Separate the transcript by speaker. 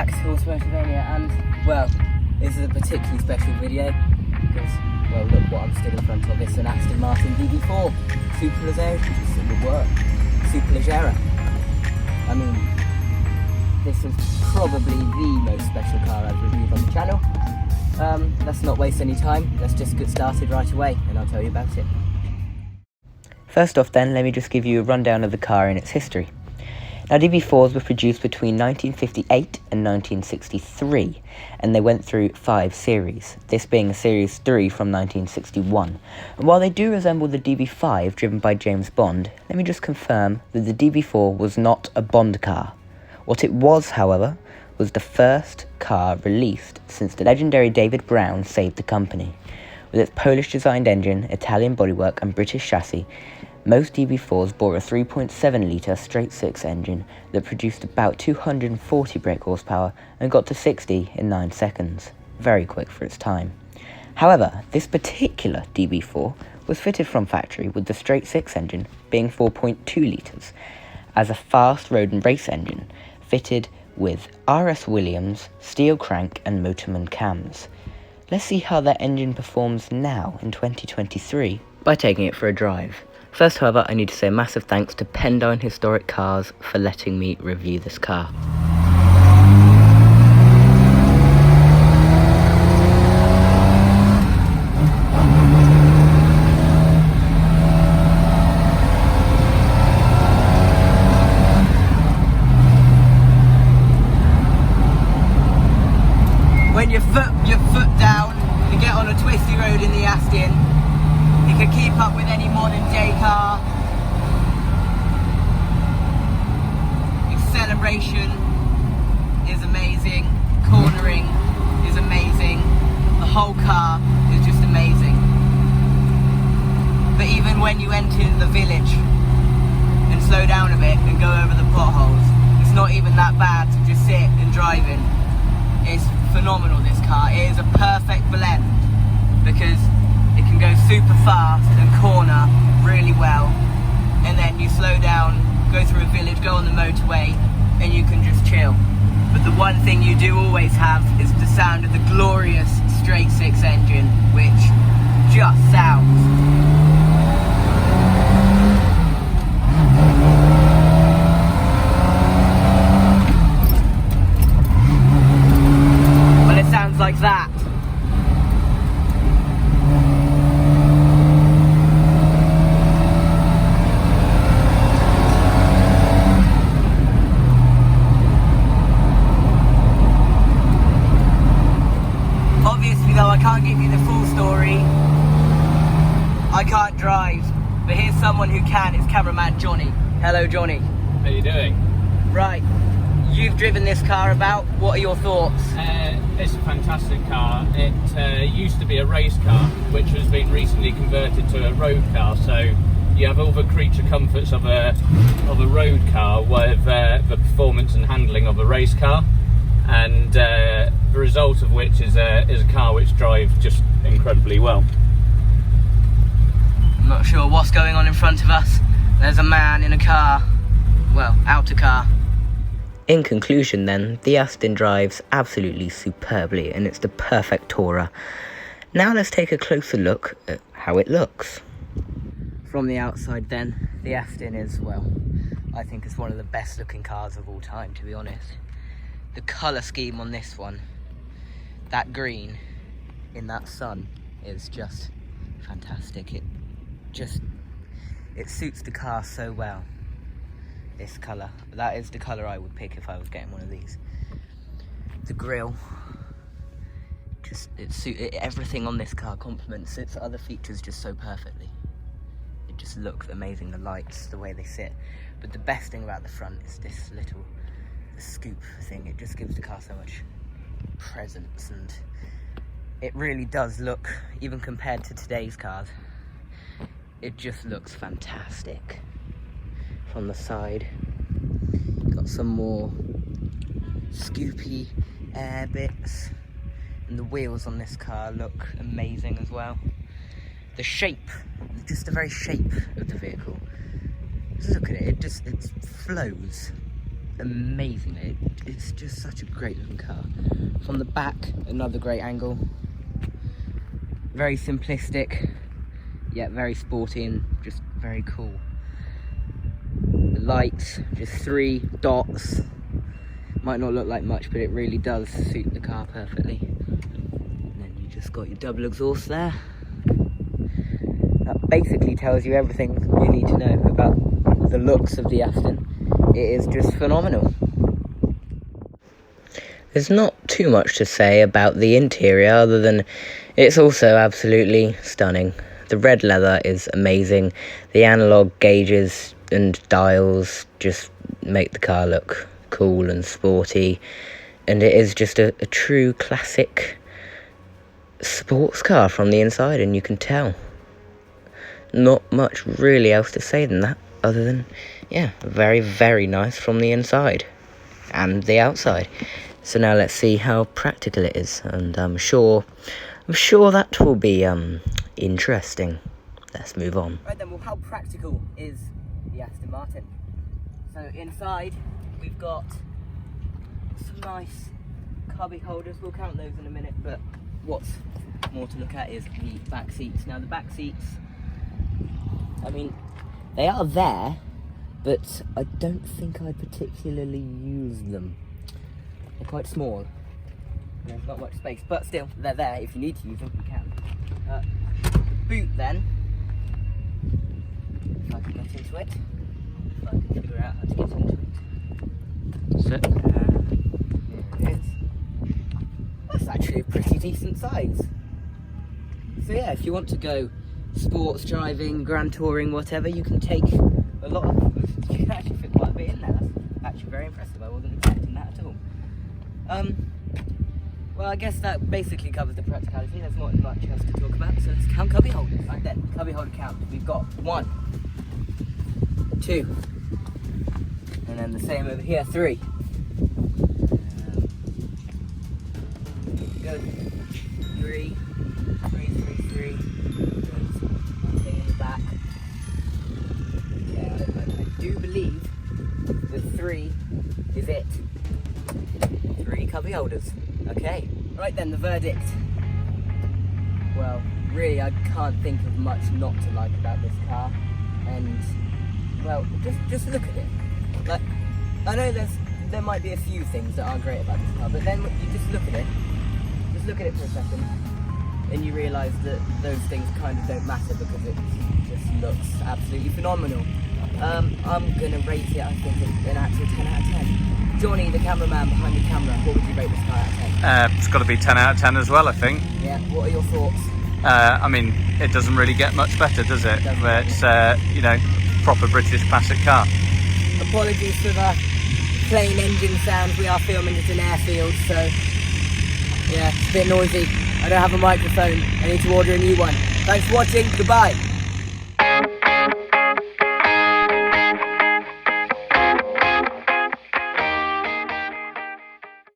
Speaker 1: back to Automotivania, and well, this is a particularly special video because, well, look what I'm stood in front of. It's an Aston Martin DB4 Superleggera. I mean, this is probably the most special car I've reviewed on the channel. Let's not waste any time, let's just get started right away and I'll tell you about it. First off then, let me just give you a rundown of the car and its history. Now, DB4s were produced between 1958 and 1963, and they went through 5 series, this being a Series III from 1961. And while they do resemble the DB5 driven by James Bond, let me just confirm that the DB4 was not a Bond car. What it was, however, was the first car released since the legendary David Brown saved the company. With its Polish-designed engine, Italian bodywork and British chassis, most DB4s bore a 3.7-litre straight-six engine that produced about 240 brake horsepower and got to 60 in 9 seconds. Very quick for its time. However, this particular DB4 was fitted from factory with the straight-six engine being 4.2 litres, as a fast road and race engine fitted with RS Williams, steel crank and Motorman cams. Let's see how that engine performs now in 2023 by taking it for a drive. First, however, I need to say a massive thanks to Pendine Historic Cars for letting me review this car. When your foot down and get on a twisty road in the Aston, you can keep up with any modern day car. Acceleration is amazing, cornering is amazing, the whole car is just amazing. But even when you enter the village and slow down a bit and go over the potholes, it's not even that bad to just sit and drive in. It's phenomenal, this car. It is a perfect blend because it can go super fast and corner really well, and then you slow down, go through a village, go on the motorway, and you can just chill. But the one thing you do always have is the sound of the glorious straight-six engine, which just sounds. Well, it sounds like that. I can't give you the full story. I can't drive, but here's someone who can. It's cameraman Johnny. Hello, Johnny.
Speaker 2: How are you doing?
Speaker 1: Right, you've driven this car about. What are your thoughts?
Speaker 2: It's a fantastic car. It used to be a race car, which has been recently converted to a road car. So you have all the creature comforts of a road car with the performance and handling of a race car. And the result of which is a car which drives just incredibly well.
Speaker 1: I'm not sure what's going on in front of us. There's a man in a car, well, out a car. In conclusion then, the Aston drives absolutely superbly and it's the perfect tourer. Now let's take a closer look at how it looks. From the outside then, the Aston is, well, I think it's one of the best looking cars of all time, to be honest. The colour scheme on this one, that green in that sun, is just fantastic. It suits the car so well, this colour. That is the colour I would pick if I was getting one of these. The grille, everything on this car complements its other features just so perfectly. It just looks amazing, the lights, the way they sit. But the best thing about the front is this little scoop thing. It just gives the car so much presence, and it really does look, even compared to today's cars, it just looks fantastic. From the side, got some more scoopy air bits, and the wheels on this car look amazing as well. The shape, just the very shape of the vehicle, just look at it, it flows amazingly. It's just such a great looking car. From the back, another great angle. Very simplistic, yet very sporty and just very cool. The lights, just 3 dots. Might not look like much, but it really does suit the car perfectly. And then you just got your double exhaust there. That basically tells you everything you need to know about the looks of the Aston. It is just phenomenal. There's not too much to say about the interior other than it's also absolutely stunning. The red leather is amazing. The analog gauges and dials just make the car look cool and sporty. And it is just a true classic sports car from the inside, and you can tell. Not much really else to say than that, other than, yeah, very, very nice from the inside and the outside. So now let's see how practical it is, and I'm sure that will be interesting. Let's move on. Right then, well, how practical is the Aston Martin? So inside we've got some nice cubby holders. We'll count those in a minute, but what's more to look at is the back seats. Now the back seats, I mean, they are there, but I don't think I particularly use them. They're quite small. There's not much space, but still, they're there. If you need to use them, you can. The boot then, if I can get into it, if I can figure out how to get into it. So, there it is. That's actually a pretty decent size. So yeah, if you want to go sports driving, grand touring, whatever, you can take a lot of, you can actually fit quite a bit in there. That's actually very impressive. I wasn't expecting that at all. Well, I guess that basically covers the practicality. There's not much else to talk about, so let's count cubby holders. Right then, cubby holder count. We've got 1, 2, and then the same over here, 3. Good. 3. Nothing in the back. Yeah, I do believe that 3 is it. 3 cubby holders. Okay. Right then, the verdict. Well, really, I can't think of much not to like about this car. And, well, just look at it. Like, I know there might be a few things that aren't great about this car, but then you just look at it for a second, and you realise that those things kind of don't matter because it just looks absolutely phenomenal. I'm gonna rate it, I think, an actual 10 out of 10. Johnny, the cameraman behind the camera, what would you rate this car out of 10?
Speaker 2: It's got to be 10 out of 10 as well, I think.
Speaker 1: Yeah, what are your thoughts?
Speaker 2: I mean, it doesn't really get much better, does it? Where it's, you know, proper British classic car.
Speaker 1: Apologies for the plain engine sound. We are filming at an airfield, so yeah, it's a bit noisy. I don't have a microphone. I need to order a new one. Thanks for watching. Goodbye.